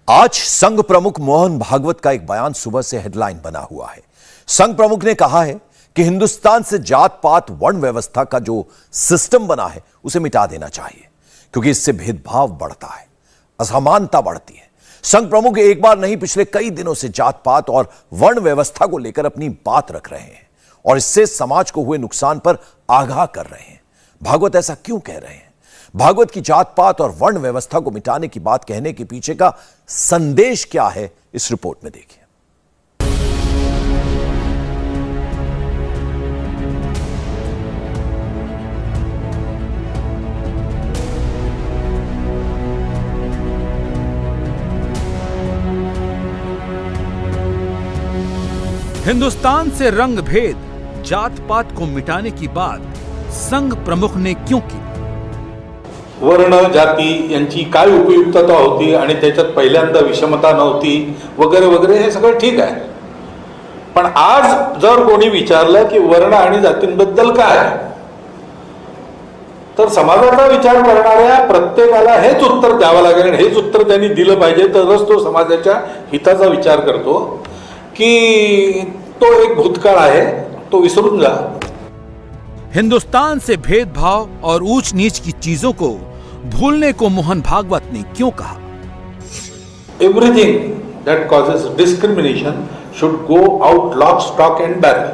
आज संघ प्रमुख मोहन भागवत का एक बयान सुबह से हेडलाइन बना हुआ है। संघ प्रमुख ने कहा है कि हिंदुस्तान से जात पात वर्ण व्यवस्था का जो सिस्टम बना है उसे मिटा देना चाहिए, क्योंकि इससे भेदभाव बढ़ता है, असमानता बढ़ती है। संघ प्रमुख एक बार नहीं पिछले कई दिनों से जात पात और वर्ण व्यवस्था को लेकर अपनी बात रख रहे हैं और इससे समाज को हुए नुकसान पर आगाह कर रहे हैं। भागवत ऐसा क्यों कह रहे हैं? भागवत की जात पात और वर्ण व्यवस्था को मिटाने की बात कहने के पीछे का संदेश क्या है, इस रिपोर्ट में देखिए। हिंदुस्तान से रंग भेद, जात पात को मिटाने की बात संघ प्रमुख ने क्यों की? वर्ण जाती यांची काय उपयुक्तता होती आणि त्याच्यात पहिल्यांदा विषमता नव्हती वगैरे वगैरे, हे सगळं ठीक आहे. पण आज जर कोणी विचारलं की वर्ण आणि जातींबद्दल काय, तर समाजाचा विचार करणाऱ्या प्रत्येकाला हेच उत्तर द्यावं लागेल. हेच उत्तर त्यांनी दिलं पाहिजे, तरच तो समाजाच्या हिताचा विचार करतो. कि तो एक भूतकाळ आहे, तो विसरून जा. हिंदुस्तान से भेदभाव और ऊंच नीच की चीजों को भूलने को मोहन भागवत ने क्यों कहा? Everything that causes discrimination should go out lock stock and barrel.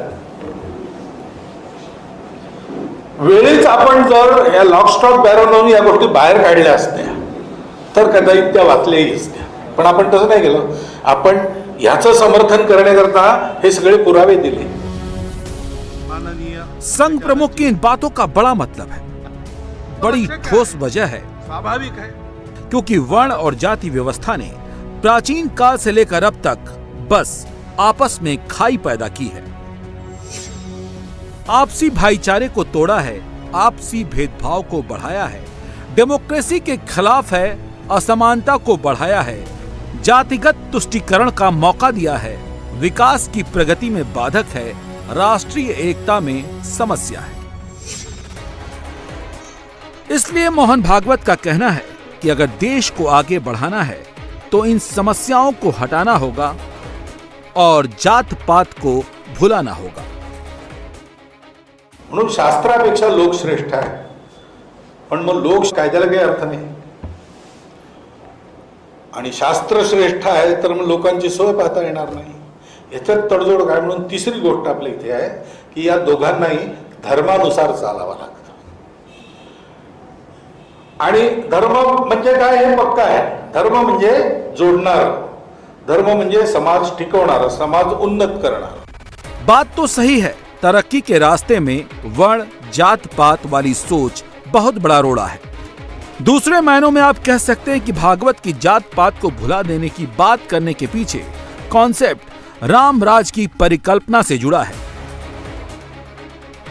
वेळेच आपण जर या लॉक स्टॉक बॅरलवरून या गोष्टी बाहेर काढल्या असत्या तर कदाचित त्या वाचल्याही असत्या. पण आपण तसं नाही केलं. आपण याचं समर्थन करण्याकरता हे सगळे पुरावे दिले. संघ प्रमुख की इन बातों का बड़ा मतलब है, बड़ी ठोस वजह है. स्वाभाविक है, क्योंकि वर्ण और जाति व्यवस्था ने प्राचीन काल से लेकर अब तक बस आपस में खाई पैदा की है, आपसी भाईचारे को तोड़ा है, आपसी भेदभाव को बढ़ाया है, डेमोक्रेसी के खिलाफ है, असमानता को बढ़ाया है, जातिगत तुष्टीकरण का मौका दिया है, विकास की प्रगति में बाधक है, राष्ट्रीय एकता में समस्या है. इसलिए मोहन भागवत का कहना है कि अगर देश को आगे बढ़ाना है तो इन समस्याओं को हटाना होगा और जात पात को भुलाना होगा. म्हणून शास्त्रापेक्षा लोक श्रेष्ठ आहे. पण मग लोक कायद्याला काही अर्थ नाही. आणि शास्त्र श्रेष्ठ आहे तर मग लोकांची सोय पाहता येणार नाही. याच्यात तडजोड काय? म्हणून तिसरी गोष्ट आपल्या इथे आहे की या दोघांनाही धर्मानुसार चालावं लागतं. आणि धर्म म्हणजे काय हे पक्का आहे. धर्म म्हणजे जोडणार, धर्म म्हणजे समाज टिकवणार, समाज उन्नत करणार. बात तो सही है, तरक्की के रास्ते में वर्ण जात पात वाली सोच बहुत बड़ा रोड़ा है. दूसरे मायनों में आप कह सकते हैं कि भागवत की जात पात को भुला देने की बात करने के पीछे कॉन्सेप्ट राम राज की परिकल्पना से जुड़ा है,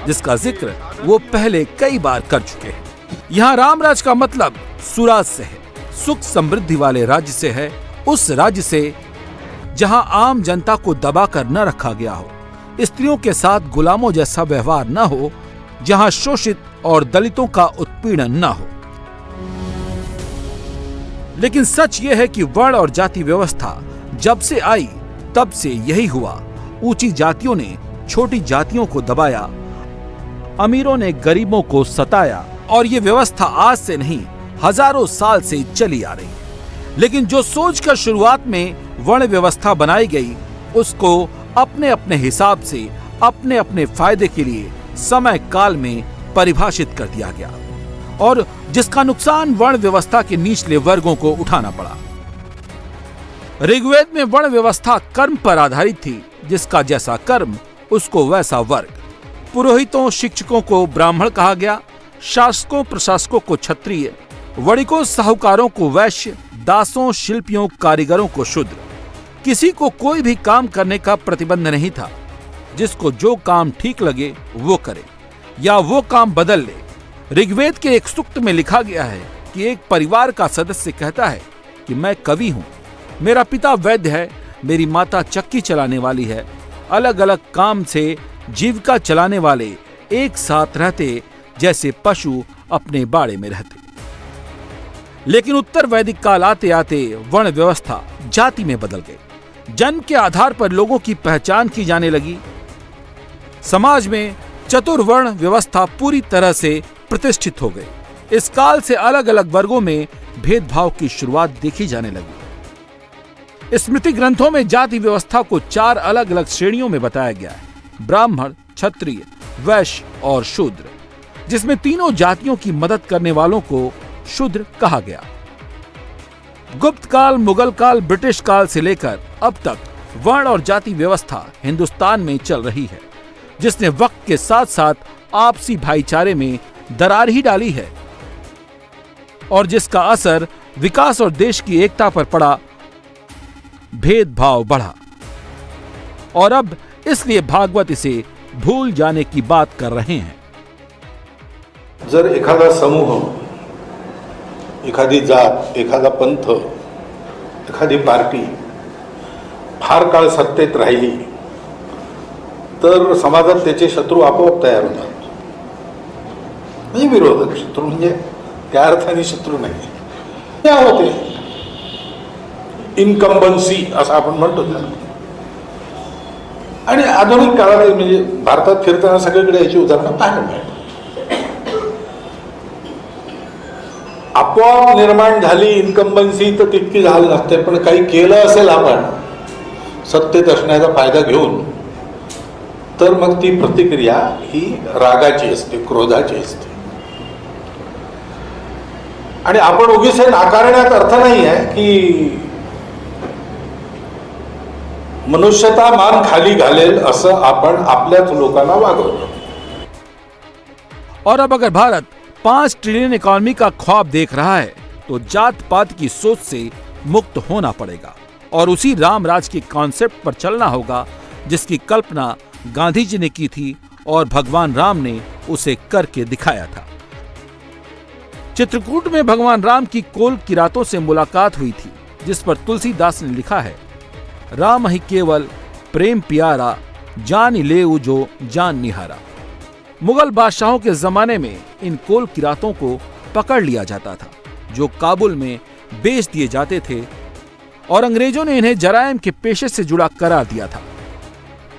जिसका जिक्र वो पहले कई बार कर चुके हैं. यहाँ राम राज का मतलब सुराज से है, सुख समृद्धि वाले राज्य से है, उस राज्य से जहां आम जनता को दबाकर न रखा गया हो, स्त्रियों के साथ गुलामों जैसा व्यवहार न हो, जहां शोषित और दलितों का उत्पीड़न न हो. लेकिन सच यह है कि वर्ण और जाति व्यवस्था जब से आई तब से यही हुआ. ऊंची जातियों ने छोटी जातियों को दबाया, अमीरों ने गरीबों को सताया, और ये व्यवस्था आज से नहीं हजारों साल से चली आ रही. लेकिन जो सोचकर शुरुआत में वर्ण व्यवस्था बनाई गई, उसको अपने अपने हिसाब से अपने अपने फायदे के लिए समय काल में परिभाषित कर दिया गया, और जिसका नुकसान वर्ण व्यवस्था के निचले वर्गों को उठाना पड़ा. ऋग्वेद में वर्ण व्यवस्था कर्म पर आधारित थी, जिसका जैसा कर्म उसको वैसा वर्ग. पुरोहितों शिक्षकों को ब्राह्मण कहा गया, शासकों प्रशासकों को क्षत्रिय, वणिकों साहूकारों को वैश्य, दासों शिल्पियों कारीगरों को शूद्र. किसी को कोई भी काम करने का प्रतिबंध नहीं था. जिसको जो काम ठीक लगे वो करे या वो काम बदल ले. ऋग्वेद के एक सूक्त में लिखा गया है कि एक परिवार का सदस्य कहता है कि मैं कवि हूं, मेरा पिता वैद्य है, मेरी माता चक्की चलाने वाली है. अलग अलग काम से जीविका चलाने वाले एक साथ रहते जैसे पशु अपने बाड़े में रहते. लेकिन उत्तर वैदिक काल आते आते वर्ण व्यवस्था जाति में बदल गई। जन्म के आधार पर लोगों की पहचान की जाने लगी। समाज में चतुर्वर्ण व्यवस्था पूरी तरह से प्रतिष्ठित हो गई। इस काल से अलग अलग वर्गों में भेदभाव की शुरुआत देखी जाने लगी। स्मृति ग्रंथों में जाति व्यवस्था को 4 अलग अलग श्रेणियों में बताया गया है: ब्राह्मण, क्षत्रिय, वैश्य और शूद्र, जिसमें तीनों जातियों की मदद करने वालों को शूद्र कहा गया। गुप्त काल, मुगल काल, ब्रिटिश काल से लेकर अब तक वर्ण और जाति व्यवस्था हिंदुस्तान में चल रही है, जिसने वक्त के साथ साथ आपसी भाईचारे में दरार ही डाली है और जिसका असर विकास और देश की एकता पर पड़ा। भेदभाव बढ़ा और अब इसलिए भागवत इसे भूल जाने की बात कर रहे हैं। जर एखादा समूह, एखादी जात, एखादा पंथ, एखादी पार्टी फार काळ सत्तेत राहिली तर समाजात त्याचे शत्रू आपोआप तयार होतात. म्हणजे विरोधक शत्रू, म्हणजे त्या अर्थाने शत्रू नाही, त्या होते इनकम्बन्सी असं आपण म्हणतो त्याला. आणि आधुनिक काळात म्हणजे भारतात फिरताना सगळीकडे याची उदाहरणं पाहायला मिळतात. आपोआप निर्माण झाली इन्कम्बन्सी तर तितकी झाली नसते, पण काही केलं असेल आपण सत्तेत असण्याचा फायदा घेऊन, तर मग ती प्रतिक्रिया ही रागाची असते, क्रोधाची असते. आणि आपण उगीच हे नाकारण्यात अर्थ नाही आहे की मनुष्यता मान खाली घालेल असं आपण आपल्याच लोकांना वागवतो. और अब अगर भारत 5 ट्रिलियन इकोनॉमी का ख्वाब देख रहा है तो जात पात की सोच से मुक्त होना पड़ेगा और उसी राम राज के कॉन्सेप्ट पर चलना होगा जिसकी कल्पना गांधी जी ने की थी और भगवान राम ने उसे करके दिखाया था। चित्रकूट में भगवान राम की कोल किरातों से मुलाकात हुई थी, जिस पर तुलसीदास ने लिखा है, राम ही केवल प्रेम प्यारा, जान लेऊ जो जान निहारा। मुगल बादशाहों के जमाने में इन कोल किरातों को पकड़ लिया जाता था, जो काबुल में बेच दिए जाते थे, और अंग्रेजों ने इन्हें जराइम के पेशे से जुड़ा करार दिया था।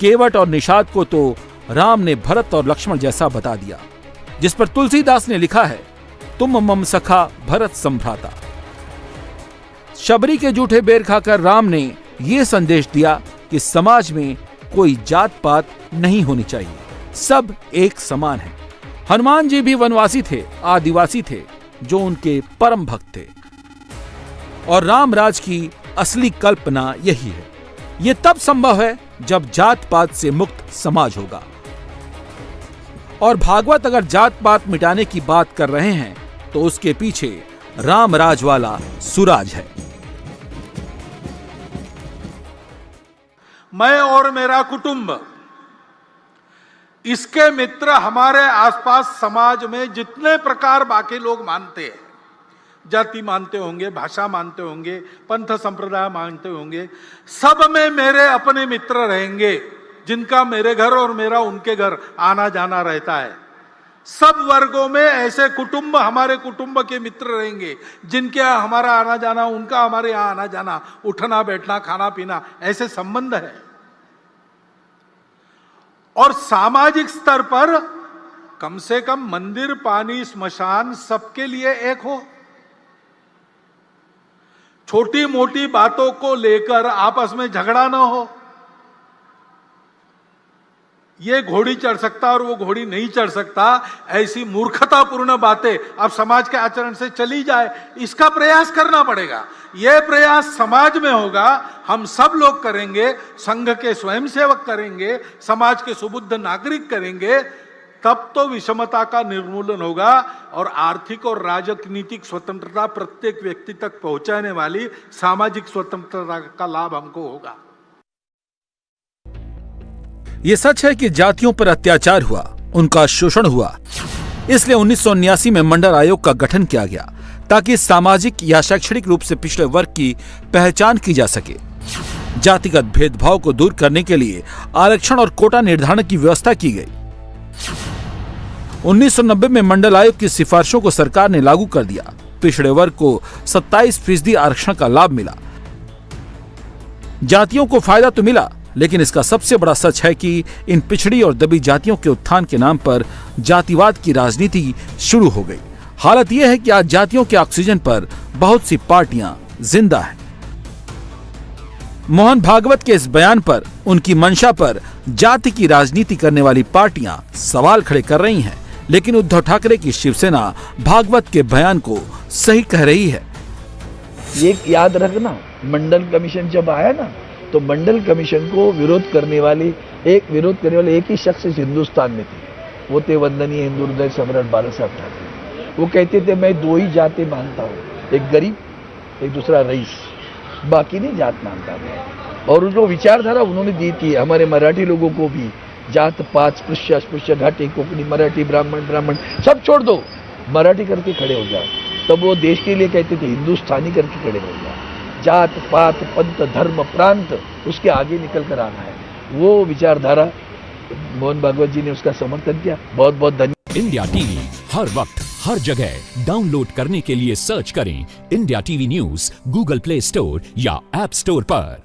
केवट और निषाद को तो राम ने भरत और लक्ष्मण जैसा बता दिया, जिस पर तुलसीदास ने लिखा है, तुम मम सखा भरत संभ्राता। शबरी के जूठे बेर खाकर राम ने यह संदेश दिया कि समाज में कोई जात पात नहीं होनी चाहिए, सब एक समान है। हनुमान जी भी वनवासी थे, आदिवासी थे, जो उनके परम भक्त थे, और राम राज की असली कल्पना यही है। यह तब संभव है जब जात पात से मुक्त समाज होगा, और भागवत अगर जात पात मिटाने की बात कर रहे हैं तो उसके पीछे राम राज वाला सुराज है। मैं और मेरा कुटुंब, इसके मित्र हमारे आसपास समाज में जितने प्रकार बाकी लोग मानते हैं, जाति मानते होंगे, भाषा मानते होंगे, पंथ संप्रदाय मानते होंगे, सब में मेरे अपने मित्र रहेंगे, जिनका मेरे घर और मेरा उनके घर आना जाना रहता है। सब वर्गों में ऐसे कुटुंब हमारे कुटुंब के मित्र रहेंगे, जिनके यहाँ हमारा आना जाना, उनका हमारे यहाँ आना जाना, उठना बैठना, खाना पीना, ऐसे संबंध है। और सामाजिक स्तर पर कम से कम मंदिर, पानी, स्मशान सबके लिए एक हो। छोटी मोटी बातों को लेकर आपस में झगड़ा ना हो। ये घोड़ी चढ़ सकता और वो घोड़ी नहीं चढ़ सकता, ऐसी मूर्खतापूर्ण बातें अब समाज के आचरण से चली जाए, इसका प्रयास करना पड़ेगा। ये प्रयास समाज में होगा, हम सब लोग करेंगे, संघ के स्वयंसेवक करेंगे, समाज के सुबुद्ध नागरिक करेंगे, तब तो विषमता का निर्मूलन होगा और आर्थिक और राजनीतिक स्वतंत्रता प्रत्येक व्यक्ति तक पहुंचाने वाली सामाजिक स्वतंत्रता का लाभ हमको होगा। ये सच है कि जातियों पर अत्याचार हुआ, उनका शोषण हुआ, इसलिए 1979 में मंडल आयोग का गठन किया गया ताकि सामाजिक या शैक्षणिक रूप से पिछड़े वर्ग की पहचान की जा सके। जातिगत भेदभाव को दूर करने के लिए आरक्षण और कोटा निर्धारण की व्यवस्था की गई। 1990 में मंडल आयोग की सिफारिशों को सरकार ने लागू कर दिया। पिछड़े वर्ग को 27% आरक्षण का लाभ मिला। जातियों को फायदा तो मिला, लेकिन इसका सबसे बड़ा सच है कि इन पिछड़ी और दबी जातियों के उत्थान के नाम पर जातिवाद की राजनीति शुरू हो गई। हालत यह है कि आज जातियों के ऑक्सीजन पर बहुत सी पार्टियां जिंदा हैं। मोहन भागवत के इस बयान पर, उनकी मंशा पर जाति की राजनीति करने वाली पार्टियां सवाल खड़े कर रही हैं, लेकिन उद्धव ठाकरे की शिवसेना भागवत के बयान को सही कह रही है। ये याद रखना, मंडल कमीशन जब आया ना, तो मंडल कमीशन को विरोध करने वाले एक ही शख्स इस हिंदुस्तान में थे। वो थे वंदनीय हिंदू हृदय सम्राट बाला साहब ठाकरे। वो कहते थे मैं दो ही जाति मानता हूँ, एक गरीब, एक दूसरा रईस, बाकी नहीं जात मानता था। और जो विचारधारा उन्होंने दी थी हमारे मराठी लोगों को भी, जात पात स्पृश्य अस्पृश्य घाटी कोंकणी मराठी ब्राह्मण सब छोड़ दो, मराठी करके खड़े हो जाओ। तब वो देश के लिए कहते थे हिंदुस्तानी करके खड़े हो जाओ। जात पात पंथ धर्म प्रांत उसके आगे निकल कर आना है। वो विचारधारा मोहन भागवत जी ने उसका समर्थन किया। बहुत बहुत धन्यवाद। इंडिया टीवी हर वक्त हर जगह डाउनलोड करने के लिए सर्च करें India TV news Google play store या ऐप स्टोर पर।